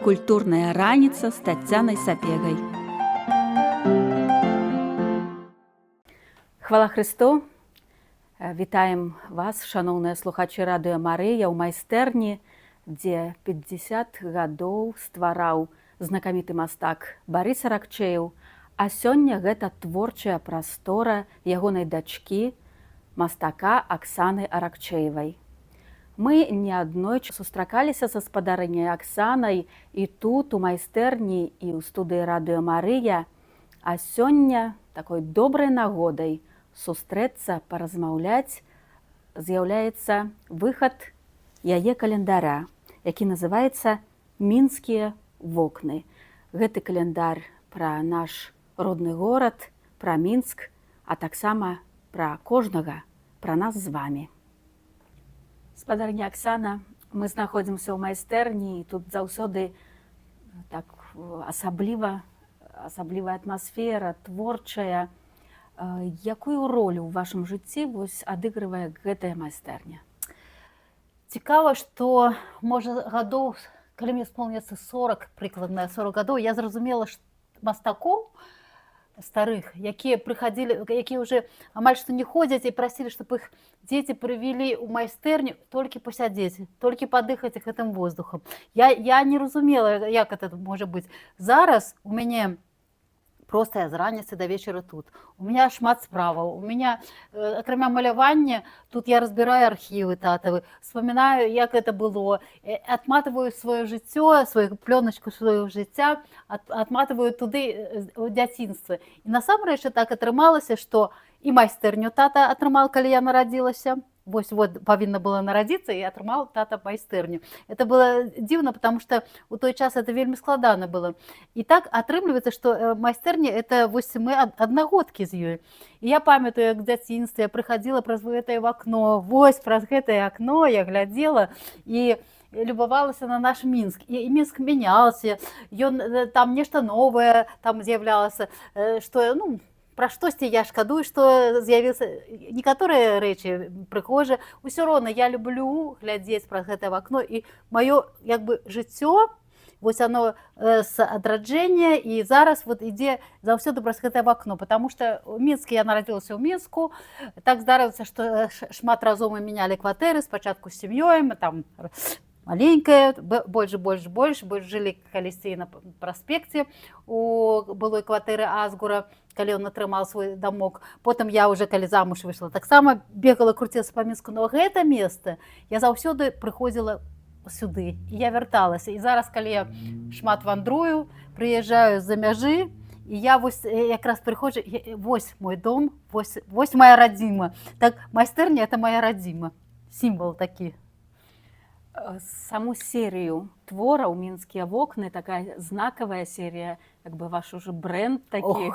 Культурная раніца з Таццянай Сапегай. Хвала Христу! Вітаем вас, шаноўныя слухачы радыё Марыя, ў майстэрні, дзе 50 гадоў ствараў знакаміты мастак Барыс Аракчеев, а сёння гэта творчая прастора ягонай дачкі, мастака Аксаны Аракчеевай. Мы неаднойчы сустракаліся са спадарыняй Аксанай і тут, у майстэрні і ў студыі радыё Марыя, а сёння такой добрай нагодай сустрэцца, паразмаўляць з'яўляецца выхад яе календаря, які называецца «Мінскія вокны». Гэты календар пра наш родны горад, пра Мінск, а таксама пра кожнага, пра нас з вамі. Спадарня Аксана, мы знаходзімся ў майстэрні, і тут заўсёды так асаблівая атмасфера, творчая. Якую ролю ў вашым жыцці адыгрывае гэтая майстэрня? Цікава, што, можа, гадоў, калі мне спомніцца 40, прыкладна 40 гадоў, я зразумела, што мастакоў старых, якія прыхадзілі, якія ўжо амаль што не ходзяць і прасілі, чтобы іх дзеці прывялі ў майстэрню толькі пасядзець, толькі падыхаць гэтым воздухам. Я не разумела, як гэта можа быць. Зараз у мяне просто я з раніцы да вечара тут. У меня шмат справаў. У меня, акрамя малявання, тут я разбіраю архівы татавы, вспоминаю, як гэта было, адматываю сваё жыццё, сваю плёначку сваёго жыцця, адматываю туды ў дзяцінства. І насамрэч так атрымалася, што і майстэрню тата атрымаў, калі я нарадзілася. Вот павінна была нарадзіцца, і атрымаў тата майстэрню. Это было дзіўна, потому что у той час это вельмі складана было. І так атрымліваецца, што майстэрня это вось мы аднагодкі з ёй. І я памятаю, як в дзяцінстве я прыхадзіла праз гэтае акно, вось праз гэтае акно я глядзела і любавалася на наш Мінск. І Мінск мяняўся, там нешта новае там з'яўлялася, што, пра штосьці я шкадую, што з'явілася некаторыя рэчы прыгожыя. Усё роўна я люблю глядзець праз гэтае акно, і маё як бы жыццё, вось оно з адраджэння і зараз вот ідзе заўсёды праз гэтае акно, потому што ў Мінску я нарадзілася ў Мінску. Так здарылася, што шмат разоў мы мянялі кватэры, спачатку з сям'ёй, мы там маленькая, больш жылі калісьці на праспекце у былой кватэры Азгура, калі ён атрымаў свой дамок. Потым я уже, калі замуж выйшла, таксама бегала, круцілася па Мінску, но гэта месца я заўсёды прыходзіла сюды, і я вярталася. І зараз, калі я шмат вандрую, прыязджаю з-за мяжы, і я вось якраз прыходжу, вось мой дом, вось моя радзіма. Так, майстэрня — это моя радзіма, сімвал такі. Саму серію твораў «Мінскія вокны», такая знакавая серія, як бы ваш уже бренд такі,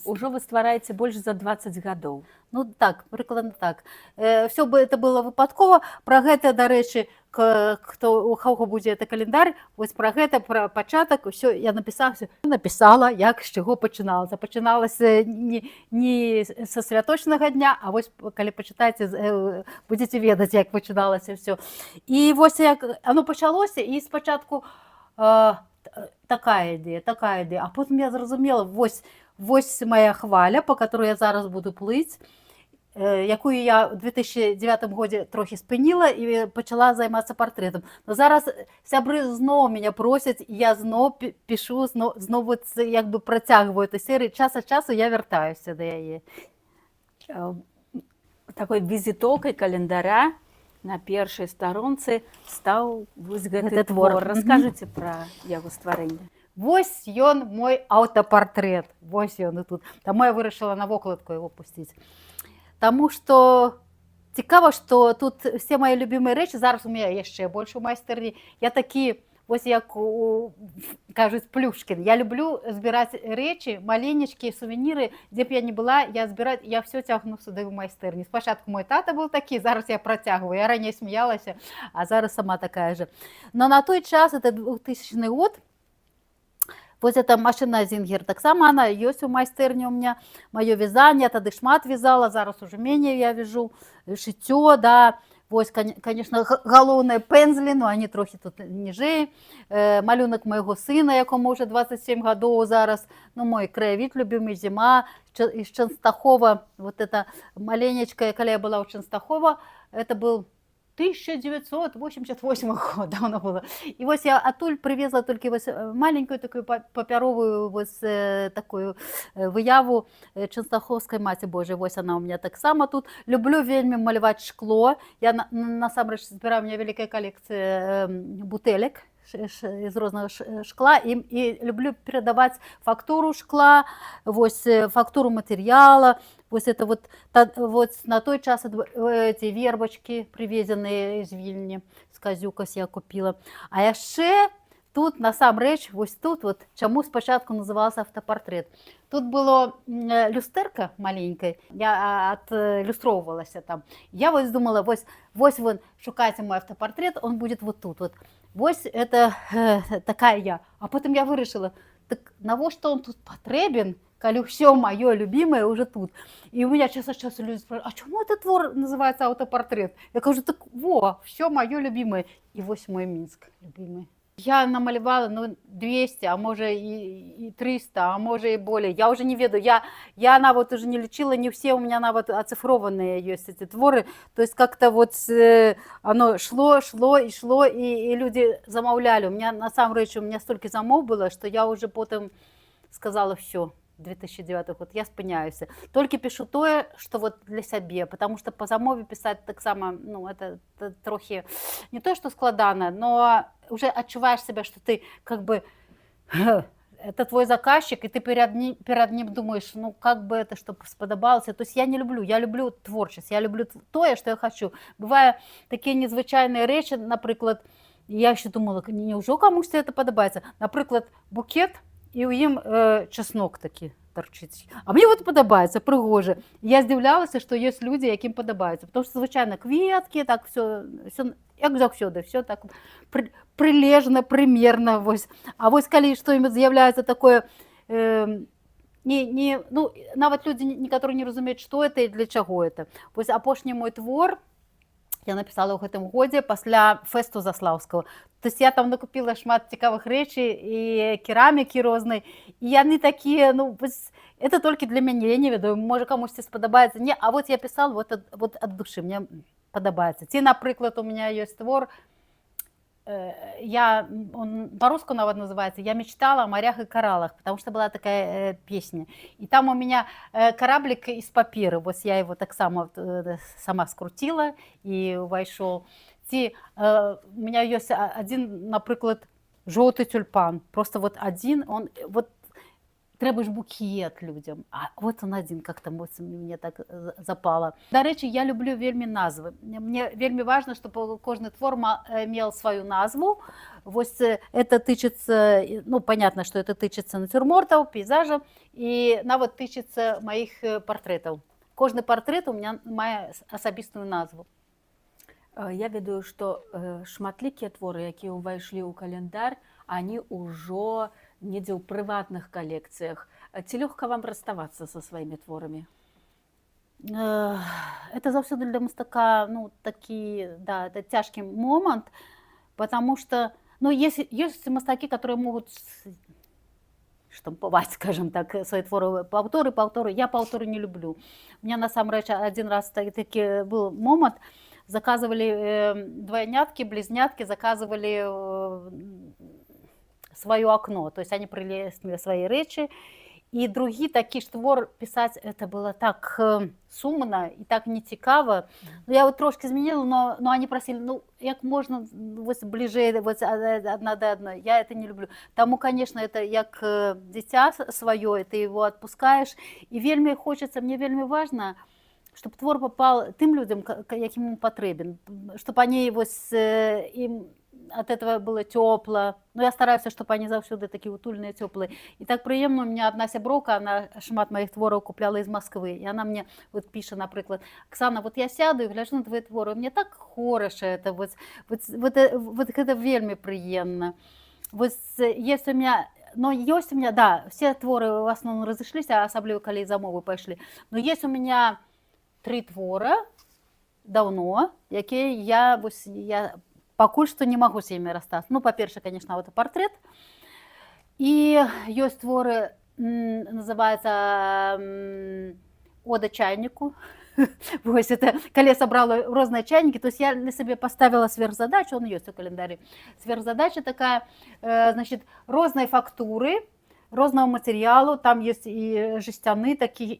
ўжо вы ствараеце больш за 20 гадоў. Ну так, прыкладна так. Всё бы это было выпадкова. Пра гэта, дарэчы, у каго будзе это календар, вось пра гэта, пра пачатак, усё я напісала, як з чаго пачыналася. Пачыналася не са святочнага дня, а вось калі пачытаеце, будзеце ведаць, як пачыналася ўсё. І вось як оно пачалося, і спачатку такая ідея, а потым я зразумела, вось моя хваля, по которой я зараз буду плыць, якую я ў 2009 годзе трохі спыніла і пачала займацца партрэтам. Но зараз сябры зноў мяне просяць, і я зноў пішу, зноў як бы працягваю эту серыю. Час ад часу я вяртаюся да яе. Такой візітоўкай календаря на першай старонцы стаў вось гэты твор. Раскажыце пра яго стварэнне. Вось ён, мой аўтапартрэт. Вось ён і тут. Таму я вырашыла на вокладку яго пусціць. Таму што цікава, што тут все мае любімыя рэчы, зараз у мяне яшчэ больш у майстэрні. Я такі, вось як кажуць, Плюшкін. Я люблю збіраць рэчы, маленечкі, сувеніры, дзе б я не была, я ўсё цягну сюды ў майстэрні. Спачатку мой тата быў такі, зараз я працягваю. Я раней смяялася, а зараз сама такая же. Но на той час, это 2000 год, вось эта машина Зінгер, таксама она ёсць у майстэрні у меня. Маё вязанне, тады шмат вязала, зараз уже менее я вяжу, шыццё, да. Вось, конечно, галоўныя пензлі, но они трохі тут ніжэй. Малюнак майго сына, якому уже 27 гадоў зараз. Ну, мой краявід любимый, зима. Из Ченстахова, вот это маленечко, когда я была у Ченстахова, это был 1988 год, давно было. И вот я оттуль привезла только вот маленькую такую папяровую вот такую выяву Ченстаховской Маці Божьей. Вот она у меня так само тут. Люблю вельми малевать шкло. Я насамрэч збираю, у меня великая коллекция бутелек из розного шкла, и люблю передавать фактуру шкла, вось, фактуру материала. Вот это вот на той час эти вербочки, привезенные из Вильни, с Казюкас я купила. А яшчэ тут насамрэч, вось тут вот, чаму спачатку назывался автопортрет. Тут было люстэрка маленькая, я отлюстроўвалася там. Я вот думала, вось вон, шукайте мой автопортрет, он будет вот тут вот. Вось это такая я. А потом я вырашила, так навошта он тут патрэбен, калі ўсё маё любимое уже тут. И у меня час от часу люди спрашивают, а чему этот твор называется автопортрет? Я кажу, так во, все моё любимое. И вось мой Минск любимый. Я намалевала, ну, 200, а может и 300, а может и более. Я уже не ведаю, я навод уже не лечила, не все у меня навод оцифрованные есть эти творы. То есть как-то вот оно шло, и люди замовляли. У меня, на самом деле, у меня столько замов было, что я уже потом сказала, все, 2009 год, я спыняюся. Только пишу тое, что вот для сябе, потому что по замове писать так само, ну, это трохи не то, что складано, но уже отчуваешь себя, что ты как бы, это твой заказчик, и ты перед ним думаешь, ну, как бы это, чтобы сподобалось. То есть я люблю творчесть, я люблю тое, что я хочу. Бывают такие незвычайные речи, например, я еще думала, неужели кому-то это подобается. Например, букет, і ў ім чеснок такі торчыць. А мне вот падабаецца, прыгожа. Я здзіўлялася, што ёсць людзі, якім падабаецца, потому што звычайна кветкі, так все як заўсёды, все так прылежна, прымерна, вось. А вось калі што-нибудь з'яўляецца такое, ну, нават людзі некаторыя не разумеюць, што это і для чаго это. Вось апошні мой твор я написала ў гэтым годзе пасля фэсту заслаўскага. То есть я там накупила шмат цікавых рэчей і керамікі рознай, і яны такія, ну, это толькі для мяне, я не ведаю, можа камусьці спадабаецца. Не, а вот я писала вот от души, мне падабаецца. Ці, напрыклад, у меня есть твор, он по-русски навод называется «Я мечтала о морях и кораллах», потому что была такая песня. И там у меня кораблик из папира, вот я его так сама скрутила и войшел. Ці, у меня есть один, например, желтый тюльпан, просто вот один, он, вот трэба ж букет людям, а вот он один, как-то мне так запало. До речі, я люблю вельми назвы. Мне вельми важно, чтобы кожный твор имел свою назву. Вот это тычется, ну, понятно, что это тычется натюрмортов, пейзажев, и навод тычется моих портретов. Кожный портрет у меня мае асабістую назву. Я ведаю, што шматлікія творы, якія ўвайшлі ў календар, они ўжо недзе ў прыватных калекцыях. Ці лёгка вам расставацца со сваімі творамі? Это заўсёды для мастака, ну, такі, да, это цяжкі момант, потому что, ну, есть мастакі, которые могут штампаваць, скажем так, свои творы паўторы. Я паўторы не люблю. У меня, насамрэч, один раз такі был момент, заказывали двойнятки, близнятки, заказывали свое окно, то есть они принесли свои речи, и другие такие твор писать, это было так сумно и так нецікаво. Я вот трошки изменила, но они просили, ну, як можно вот ближе, вот одна до одной, я это не люблю. Тому, конечно, это як дитя свое, ты его отпускаешь, и вельми хочется, мне вельми важно, чтобы твор попал тем людям, яким ему потребен, чтобы они его им от этого было тепло. Но я стараюсь, чтобы они завсёды такие утульные, теплые. И так приемно, у меня одна сяброка, она шмат моих творов купляла из Москвы, и она мне вот пишет, например, Оксана, вот я сяду и гляжу на твои творы, мне так хорошо это, вот это вельми приемно. Вот есть у меня, но есть у меня, да, все творы в основном разошлись, а особливо, коли замовы пошли. Но есть у меня 3 твора, даўно, якія я пакуль што не магу з імі расстацца. Ну, па-першае, конечно, аўтапартрэт. І ёсць творы, называецца «Ода чайніку». Вось это, калі я сабрала розныя чайнікі, то есть я для сябе паставіла сверхзадачу, он ёсць у календары. Сверхзадача такая, значит, рознай фактуры, рознага матэрыялу, там ёсць і жесцяны такі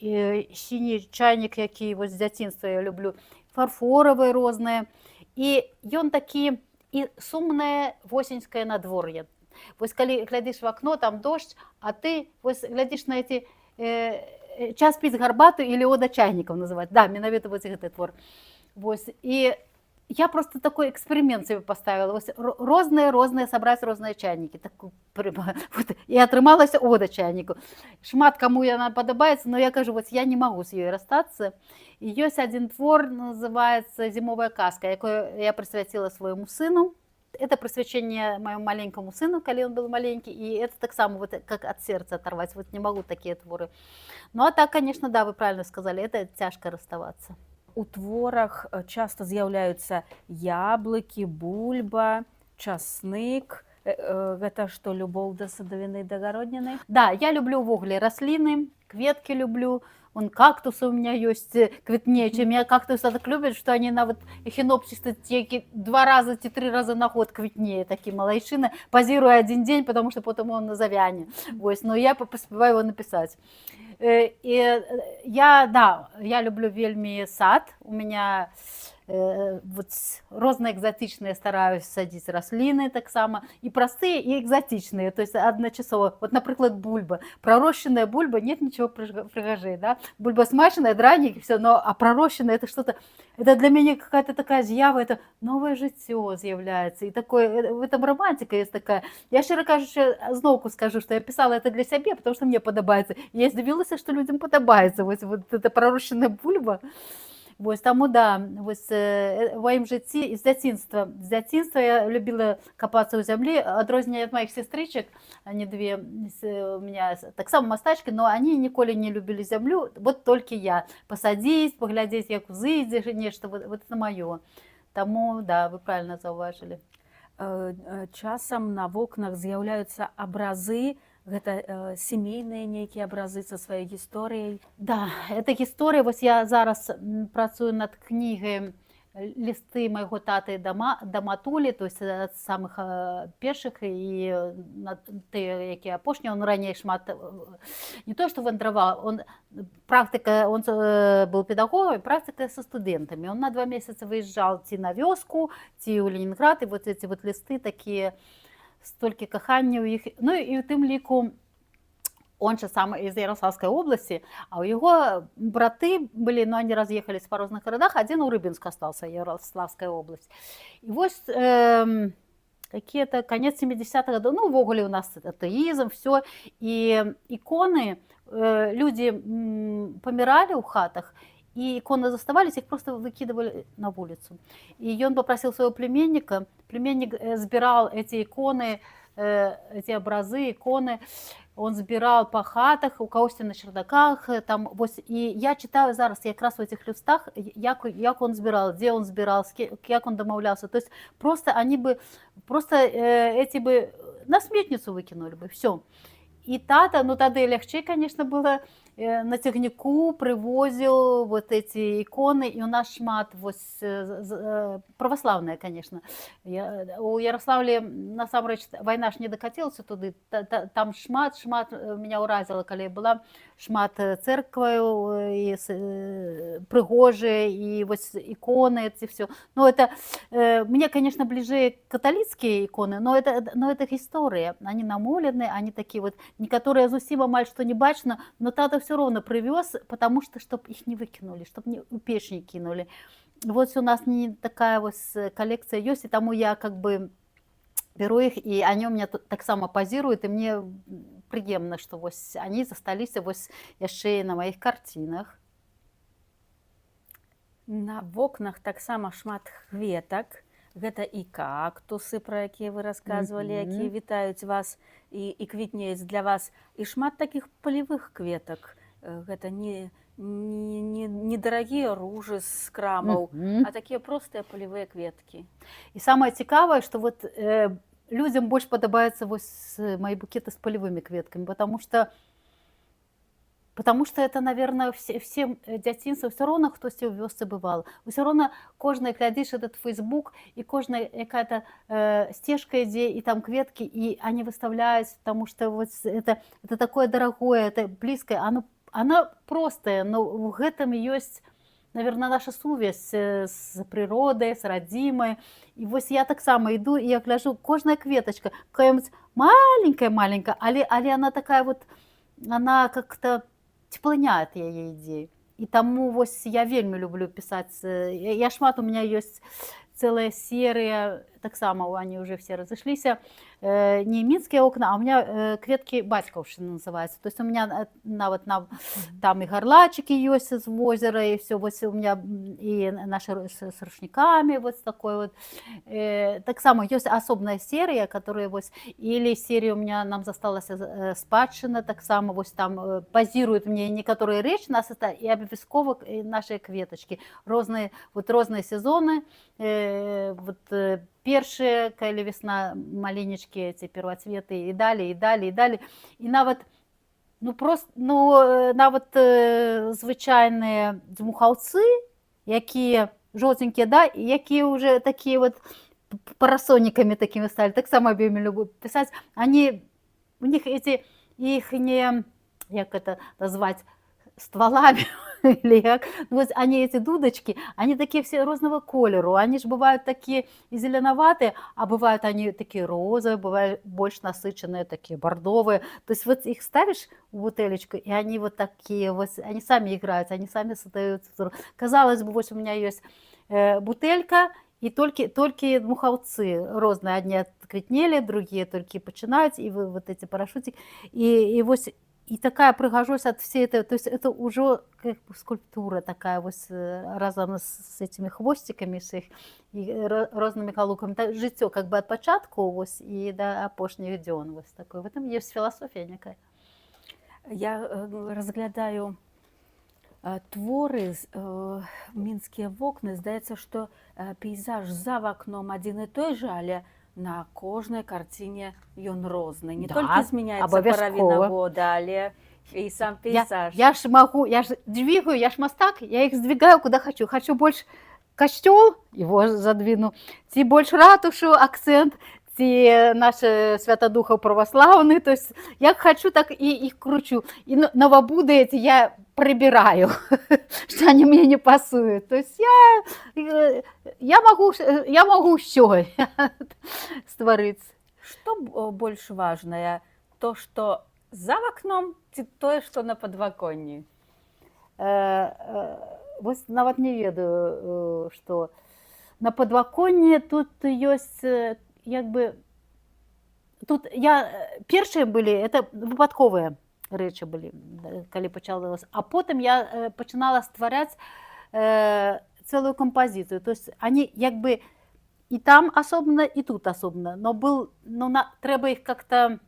сіні чайнік, які вось з дзяцінства я люблю, фарфоравыя розныя. І ён такі і сумнае восеньскае надвор'е. Вось калі глядзіш в акно, там дождь, а ты вось глядзіш на эти «Час піць гарбату» или «Ода чайнікаў» называць. Да, менавіта вось гэты твор. Вось. І я просто такой эксперимент себе поставила. Розныя сабраць розныя чайнікі. І атрымалася «Ода чайніку». Шмат каму яна падабаецца, но я кажу, вось я не магу з ёй расстацца. І ёсць адзін твор, называецца «Зімовая казка», якую я прысвяціла свайму сыну. Это присвящение моему маленькому сыну, когда он был маленький, и это так само, вот как от сердца оторвать, вот не могу такие творы. Ну, а так, конечно, да, вы правильно сказали, это тяжко расставаться. У творах часто з'яўляюцца яблыкі, бульба, часнык. Гэта што, любоў да садавіны, да гародніны? Да, я люблю увогуле расліны, кветкі люблю. Вон кактусы у меня есть квітнее, чем я кактусы так любят, что они нават эхинопсисты теки 2 раза, 3 раза на год квітнее, такие малайшины, позируя один день, потому что потом он завянет. Вот, но я поспеваю его написать. И я люблю вельмі сад, у меня вот розныя экзотичныя стараюсь садіць расліны таксама, і простыя, і экзотичныя, то есть адначасова. Вот, напрыклад, бульба. Пророщенная бульба, нет ничего пригожей, да? Бульба смачная, драненькая, все, но а пророщенная это что-то, это для меня какая-то такая з'ява, это новое жыццё з'яўляецца. И такое, в этом романтика есть такая. Я, щиро кажучи, зноўку скажу, что я писала это для сябе, потому что мне подобается. Я здивилася, что людям подобается вот эта пророщенная бульба. Вось, таму да, вось, в маім жыцці з дзяцінства я любіла капацца ў зямлі, адрозненне ад маіх сестрычак, они две у меня таксама мастачкі, но они ніколі не любілі зямлю, вот толькі я. Пасадзіць, паглядзець, як узыдзе нешта, вот это маё. Таму, да, вы правильно заўважылі. Часам на вокнах з'яўляюцца абразы, гэта семейныя нейкія абразы са сваёй гісторыяй. Да, это гісторыя, вось я зараз працую над кнігай «Лісты майго таты да матулі», то есть ад самых першых і тыя, якія апошнія, он раней шмат не то што вандраваў, он был педагогом, практика со студентами. Он на 2 месяца выезжал ці на вёску, ці ў Ленінград, і вот эти вот лісты такія, столькі кахання ў іх. Ну і ў тым ліку он же сам из Ярославской области, а у его браты были, но они разъехались по разных городах, один у Рыбинска остался, Ярославская область. И вот какие-то конец 70-х годов, ну, в огуле у нас атеизм, все, и иконы, люди помирали у хатах, и иконы заставались, их просто выкидывали на улицу. И он попросил своего племянника, племянник сбирал эти иконы, эти образы, иконы, он збіраў па хатах, у кагосьці на чердаках, там, вось, і я читаю зараз якраз у этих листах, як он збіраў, дзе он збіраў, як он домаўляўся. То есть просто они бы, просто эти бы на сметницу выкинули бы, все. И тата, ну тады лягчэй, конечно, было, на цягніку привозил вот эти иконы, и у нас шмат вось, православная, конечно. У Ярославле, насамрэч, вайна ж не дакацілася туды, там шмат меня ўразіла, калі была шмат церкваў, і прыгожыя, і вось иконы, эти все. Ну, это, мне, конечно, ближе католицкие иконы, но это история. Они намолены, они такие вот, некоторые зусім амаль што не бачно, но тата все равно привез, потому что, чтобы их не выкинули, чтобы не у печь не кинули. Вот у нас не такая вот коллекция есть, и тому я как бы беру их, и они у меня так само позируют, и мне приемно, что вот они застались вот яшчэ на моих картинах. На вокнах таксама шмат кветак. Гэта і кактусы, пра якія вы расказвалі, якія вітаюць вас і квітнеюць для вас, і шмат такіх палевых кветак. Гэта не недорогие ружы з крамаў, Мгм. а такія простыя палявыя кветкі. І самае цікавае, што вот, людзям больш падабаюцца вось мои букеты з палевымі кветкамі, потому что это, наверное, всем дзяцінства ўсё роўна хтосьці ў вёсцы бывал. Усё роўна кожны глядзіш этот Facebook, і кожная якая-то сцежка ідзе, і там кветкі, і они выставляюць, потому что вот это такое дорогое, это блізкае, оно простае, но ў гэтым ёсць, наверное, наша сувязь з прыродай, з радзімай. І вось я таксама іду, і я гляджу, кожная кветачка, какая-нибудь маленькая, але она такая вот, она как-то теплыня ад яе ідзе. І таму вось я вельмі люблю пісаць. Я шмат, у меня ёсць целая серия, таксама они уже все разышліся, не мінскія окна, а у меня кветкі бацькаўшчыны называются. То есть у меня нават там и горлачики ёсць з возера, и все, вось у меня и наши с рушниками, вот такой вот. Таксама ёсць асобная серия, которая вось, или серия у меня нам засталася спадчына, таксама вось там позируют мне некаторыя рэчы, нас это и обовязково наши кветочки, розныя сезоны, вот першыя, калі весна, маленечкі, эти первоцветы, і далі. І нават, нават звычайныя дзьмухаўцы, якія жоўтенькія, да, якія уже такія вот парасонікамі такімі сталі, таксама вельмі люблю пісаць, у них их не, як это назваць, стволами, или как, вот они, эти дудочки, они такие все разного колеру, они же бывают такие и зеленоватые, а бывают они такие розовые, бывают больше насыщенные, такие бордовые. То есть вот их ставишь в бутылечку, и они вот такие, вот, они сами играют, они сами создают. Казалось бы, вот у меня есть бутылька, и только муховцы разные, одни открытнели, другие только начинают, и вот эти парашютики, и вот. И такая прыгажость от всей этой, то есть это уже как бы скульптура такая вот разом с этими хвостиками, с их и разными галуками. Жыццё как бы от початку вот, и до апошняга дзён. Вот такой. В этом есть философия некая. Я разглядаю творы, мінскія вокны. Здаецца, што пейзаж за вакном адзін і той же, але на кожнай карціне ён розны. Не толькі змяняецца пара года, але і сам пейзаж. Я ж двигаю, я ж мастак, я их сдвигаю куда хочу. Хочу больше костёл, его задвину, ці больше ратушу, акцент, ці наши святодухов православные. То есть я хочу, так и их кручу. И новобуды эти я прибираю, что они мне не пасуют. То есть я могу все створить. Что больше важное? То, что за окном, ці тое, что на подваконні? Вот нават не ведаю, что на подваконні тут есть, як бы, тут першыя былі, это выпадковыя рэчы былі, калі пачалася, а потым я пачынала ствараць целую композицию. То есть они як бы и там особенно, и тут особенно, но трэба их как-то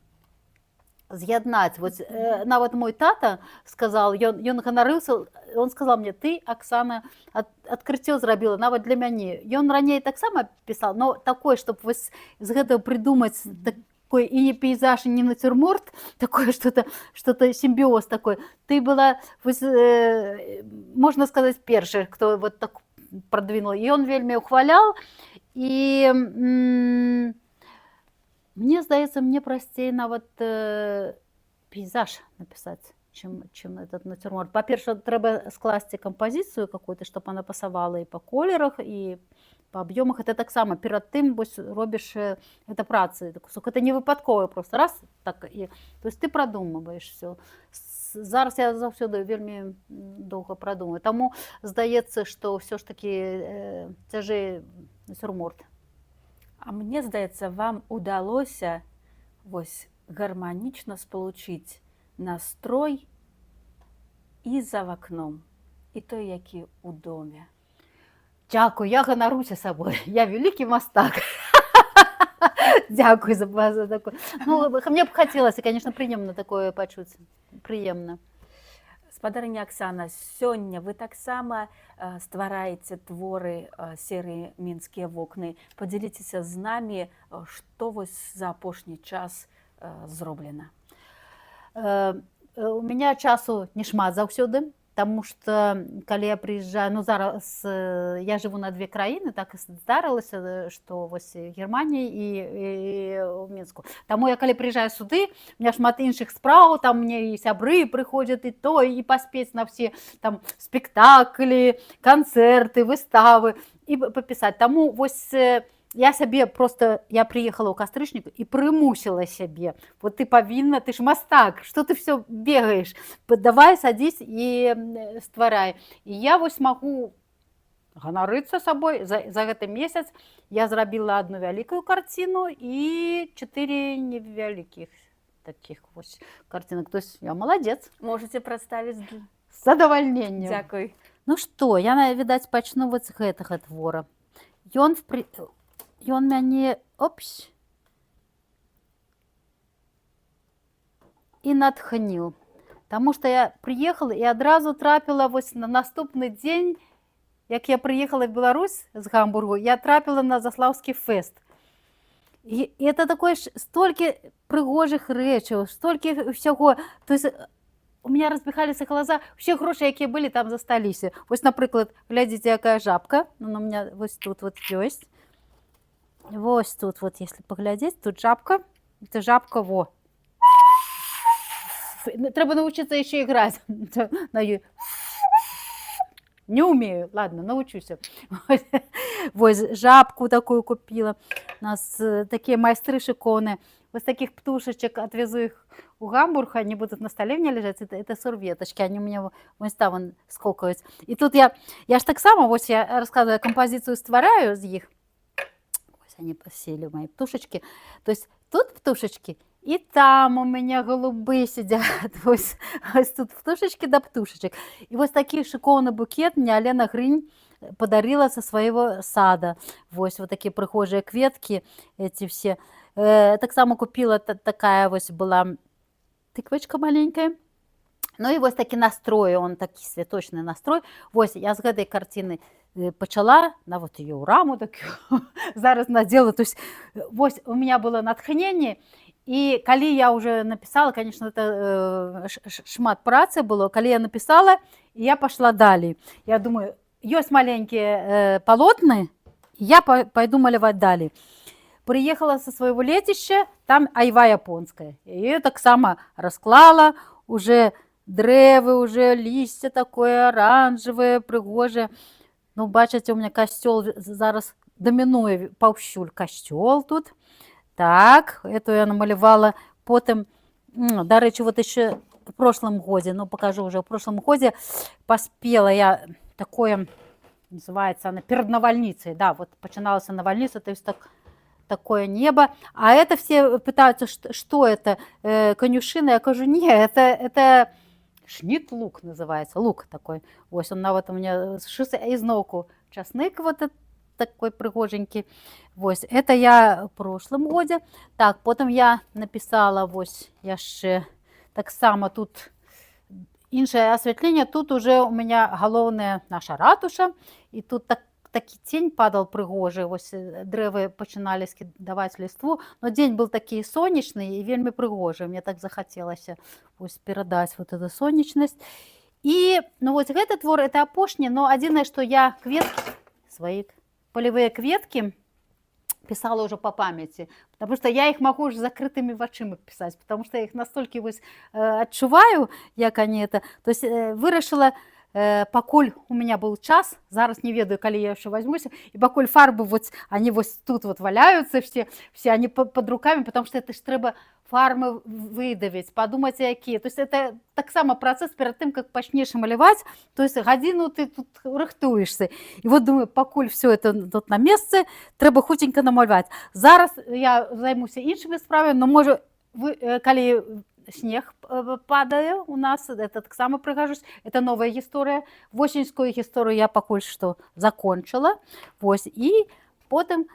з'яднаць. Вот, нават мой тата сказал, ён ганарыўся, он сказал мне: ты, Оксана, адкрыццё зрабіла нават для мяне. Ён раней таксама пісаў, но такое, чтобы з гэтага придумать такой и не пейзаж, и не натюрморт, такое что-то симбиоз такой. Ты была, можно сказать, першая, кто вот так продвинул. И он вельмі ухвалял. И мне здаецца, мне прасцей нават пейзаж написать, чем этот натюрморт. По-перше, трэба скласці композицию какую-то, чтобы она пасавала и по колерах, и по объемах. Это таксама перад тым робіш это працы. Это не выпадково просто раз так. То есть ты продумываешь все. Зараз я заўсёды вельмі доўга прадумаю. Таму здаецца, што ўсё ж такі цяжэй натюрморт. А мне здаецца, вам удалося вось гарманічна спалучыць настрой і за вакном, і той, які ў доме. Дзякуй, я ганаруся сабой. Я вялікі мастак. Дякую за такое. Ну, мне бы хотелось, и, конечно, приемно такое почуть. Приемно. Спадарыня Аксана, сёння вы таксама ствараеце творы серыі мінскія вокны. Падзяліцеся з намі, што вось за апошні час зроблена. У меня часу не шмат заўсёды, потому что калі я приезжаю, ну зараз я живу на 2 краіны, так і здарылася, што вось Германія і ў Мінску. Таму я калі приезжаю сюды, у меня шмат іншых спраў, там мне і сябры прыходзяць, і то, і паспець на все там спектаклі, канцэрты, выставы і папісаць. Таму вось я сябе просто, я приехала ў кастрычніку і прымусіла сябе. Вот ты павінна, ты ж мастак, што ты все бегаеш? Давай садись і стварай. І я вось магу ганарыцца сабой. За гэты месяц я зрабіла 1 вялікую карціну і 4 невялікіх таких вось карцінак. То есть я молодец. Можете прадставіць? З задавальненнем. Дзякуй. Ну што, я, відаць, пачну вот з гэтага твора. Ён мяне, опс, і натхніў. Таму што я прыехала і адразу трапіла вось на наступны дзень, як я прыехала в Беларусь з Гамбургу, я трапіла на Заслаўскі фэст. І это такое ж столькі прыгожых рэчаў, столькі ўсяго. То есть у меня разбегаліся глаза, усе грошы, якія былі, там засталіся. Вось, напрыклад, глядзіце, якая жабка. У меня вось тут вот ёсць. Вось тут вот, если поглядеть, тут жабка. Это жабка, во. Треба научиться еще играть. Не умею. Ладно, научуся. Вось жабку такую купила. У нас такие майстры шиконы. Вот таких птушечек отвезу их у Гамбург, они будут на столе у меня лежать. Это сурветочки, они у меня вон там скокают. И тут я ж так само, вот я рассказываю, композицию ствараю из них. Они посели мои птушечки. То есть тут птушечки, и там у меня голуби сидят. Ось тут птушечки да птушечек. И вот такой шикарный букет мне Алена Гринь подарила со своего сада. Вот такие прихожие кветки, эти все. Так само купила такая вот была тыквочка маленькая. Ну і вось такі настрой, он такі святочны настрой. Вось я з гэтай карціны пачала, на вот ее ў раму такую зараз надела. То есть вось у меня было натхнение, і калі я уже написала, конечно, это шмат працы было, калі я написала, я пошла далей. Я думаю, ёсць маленькие полотны, я пойду маляваць далей. Приехала со своего летища, там айва японская. Ее так само расклала, уже дрэвы, уже листья такое оранжевое, прыгожее. Ну, бачите, у меня костёл зараз доминуе паўсюль. Костёл тут. Так, эту я намалевала. Потом, до речи, вот еще в прошлом годе, ну, покажу уже, в прошлом годе поспела я такое, называется она, перед навальницей. Да, вот починалась навальница, то есть такое небо. А это все пытаются, что это, конюшина. Я кажу, нет, это шнит лук называется, лук такой. Вот он вот у меня сшился из ногу. Часник вот такой пригоженький. Вот это я в прошлом годе. Так, потом я написала, вот яшчэ так само тут іншае осветление. Тут уже у меня галоўная наша ратуша. И тут такі тень падал прыгожы, вось дрэвы пачыналі даваць ліству, но дзень был такі сонечны і вельмі прыгожы, мне так захацелася вось перадаць вот эту сонечнасць. І ну вось гэты твор, это апошні, но адзінае, што я кветкі свае полевые кветкі писала уже по памяти, потому что я их могу уже закрытыми вачыма писать, потому что я их настолько вось адчуваю, як они это, то есть вырашыла, пакуль у меня был час, зараз не ведаю, калі я яшчэ возьмуся, и пакуль фарбы вот, они вот тут вот валяются все они под руками, потому что это ж трэба фармы выдавить, подумать, якія. То есть это так само процесс перед тем, как пачнешь маляваць, то есть гадзіну ты тут рыхтуешься. И вот думаю, пакуль все это тут на месцы, трэба хутенька намаляваць. Зараз я займуся іншымі справамі, но можа калі снег падае у нас, это так само прыгажусь, это новая гісторыя. Восеньскую гісторыю я пакуль што закончыла. Вось, і потым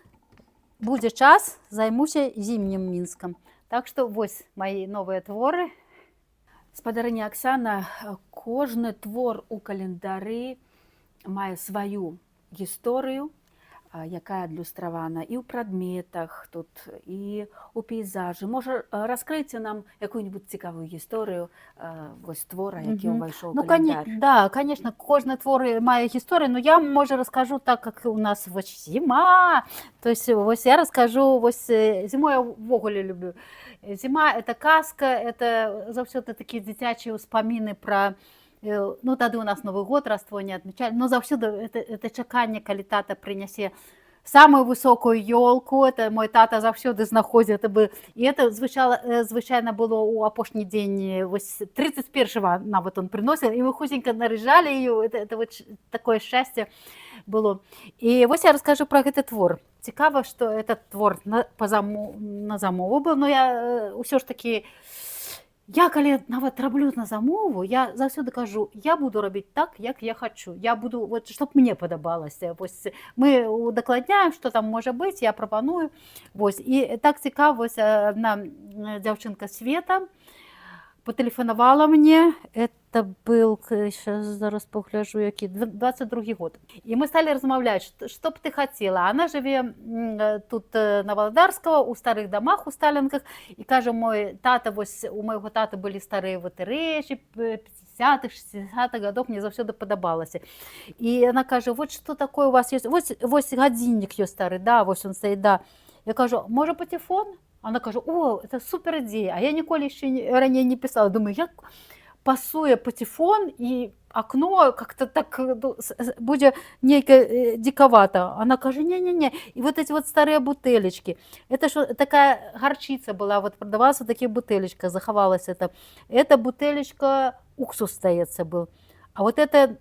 будзе час, займуся зімнім Мінскам. Так што вось мои новыя творы. Спадарыня Аксана, кожны твор у календары мае сваю гісторыю, якая адлюстравана і ў прадметах тут, і ў пейзажы. Можа, раскрыйце нам якую-нибудь цікавую гісторыю вось твора, які ўвайшоў у Ну, календар. да, конечно, кожны твор мае гісторыю, но я, можа, раскажу так, как у нас вось зима. То есть вось я раскажу, вось зіму я ўвогуле люблю. Зима — это казка, это заўсёды такія дзіцячыя ўспаміны пра, ну, тады у нас Новы год, Раство не адмечалі, но заўсёды это чаканне, калі тата прынясе самую высокую ёлку. Это мой тата заўсёды знаходзіў, это бы, і это звычайна было ў апошні дзень, вось 31-го нават он прыносіў, і мы хутенька нарыжалі ее, это вот такое шчасце было. І вось я раскажу пра гэты твор. Цікава, што этот твор на замову быў, но я ўсё ж такі, я калі нават раблю на замову, я заўсёды кажу, я буду рабіць так, як я хачу. Я буду, вот, чтоб мне падабалася. Вось мы удакладняем, што там можа быць, я прапаную. Вось. І так цікава, вось адна дзяўчынка Света потэлефанавала мне. Это был, сейчас зараз погляжу, які 22-й год. І мы сталі размаўляць, што б ты хацела. Она жыве тут на Валадарскага, у старых дамах, у Сталінках, і кажа, мой тата, вось у майго тата былі старыя вот рэчы 50-х, 60-х гадоў, мне заўсёды падабалася. І яна кажа, вот што такое у вас ёсць, вось гадзіннік ёсць стары, да, вось он стаіць, да. Я кажу, можа паціфон? Она кажа, о, это супер ідзея, а я ніколі яшчэ раней не пісала. Думаю, як пасуе паціфон і окно, как-то так будзе нейка дикавато. Она кажа, не-не-не. И вот эти вот старые бутылечки. Это что, такая горчица была, вот продавалась вот таких бутылечках, заховалась это. Эта бутылечка, уксус стоится был. А вот это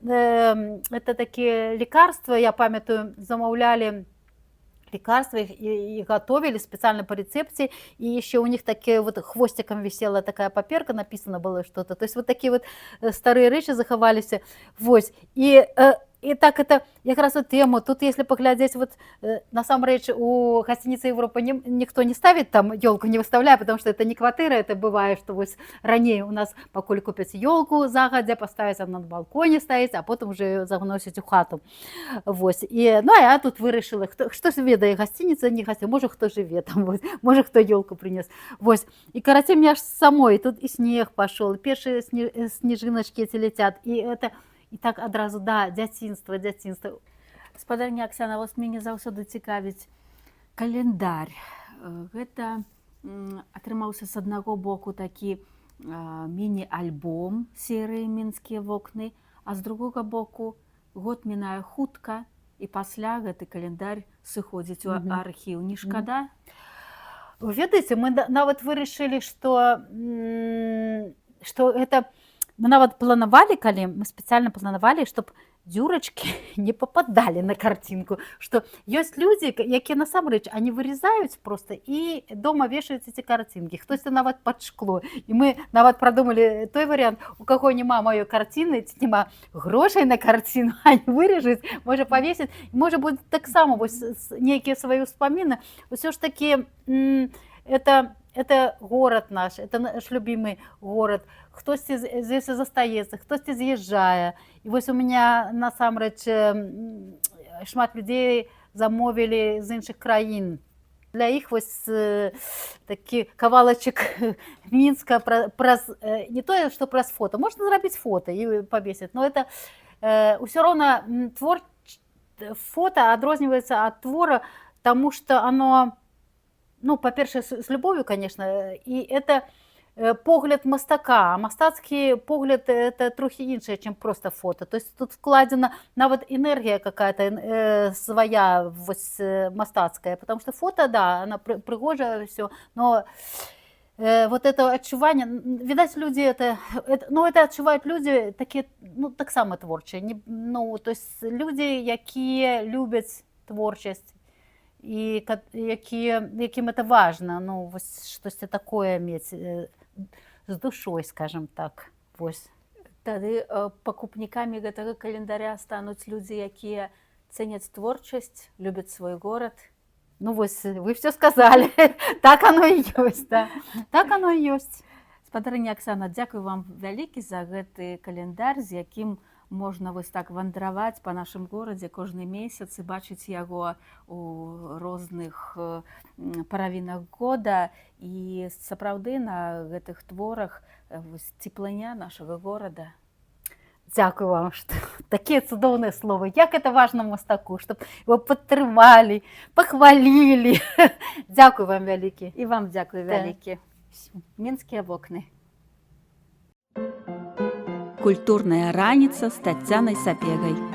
такие лекарства, я памятаю, замовляли лекарства, их готовили специально по рецепте, и еще у них такие вот хвостиком висела такая паперка, написано было что-то. То есть вот такие вот старые речи заховались. Вот. І так это якраз у тему. Тут, если поглядеть, вот насамрэч у гостиницы Европа никто не ставит там елку, не выставляет, потому что это не квартира, это бывает, что вот ранее у нас покуль купят елку загодя, поставить на балконе стоит, а потом уже загносить у хату. Вот. И, ну, а я тут вырашила, что ж ведае гостиница, не гостиница, может, кто живет там, вот, может, кто елку принес. Вот. И, короче, мне аж самой, тут и снег пошел, первые снежиночки эти летят, и это... І так адразу, да, дзяцінства. Спадарня Аксана, вось мяне заўсёды цікавіць календар. Гэта атрымаўся з аднаго боку такі міні-альбом серыі «Мінскія вокны», а з другога боку год мінае хутка, і пасля гэты календар сыходзіць у архіў. Не шкада? Ведаеце, мы нават вырашылі, што гэта... Мы нават планавалі, калі мы спецыяльна планавалі, чтобы дзюрачкі не попадали на картинку, что ёсць людзі, якія насамрэч, они вырезаюць просто і дома вешаюць эти картинки, хтосьці нават пад шкло. І мы нават продумали той вариант, у каго няма маёй карціны, ці няма грошай на карціну, они вырежуць, можа повесіць, можа будзе таксама вось нейкія свае ўспаміны. Усё ж таки это город наш, это наш любимый город. Хтосьці здесь застаецца, хтосьці з'язджае. І вось у меня насамрэч шмат людзей замовілі з іншых краін. Для іх вось такі кавалачак Мінска праз не тое, што праз фото. Можна зрабіць фото і павесіць, но это ўсё роўна фото адрозніваецца ад твора, таму што оно, ну, па-першае, з любов'ю, конечно, і это погляд мастака. А мастацкі погляд это трохи іншае, чым просто фото. То есть тут вкладена нават энергія какая-то своя вось мастацкая, потому что фото, да, она прыгожая всё, но вот это адчуванне, відаць, людзі это адчуваюць людзі такія, ну, таксама творчыя, ну, то есть людзі, якія любяць творчасць і якім это важно, ну, вось штосьці такое мець з душой, скажем так. Вось. Тады пакупнікамі гэтага календаря стануць людзі, якія цэняць творчасць, любяць свой горад. Ну вось, вы все сказали. Так оно и есть, да. Так оно и есть. Спадарыня Аксана, дзякую вам вялікі за гэты каляндар, з якім можна вось так вандраваць па нашым горадзе кожны месяц і бачыць яго у розных паравінах года. І сапраўды на гэтых творах вось цеплыня нашага горада. Дякую вам, что такие цудоўныя словы. Як это важно мастаку, чтобы его падтрымалі, пахвалілі. Дякую вам вялікі. І вам дзякую Да. вялікі. Мінскія вокны. Культурная раніца з Таццянай Сапегай.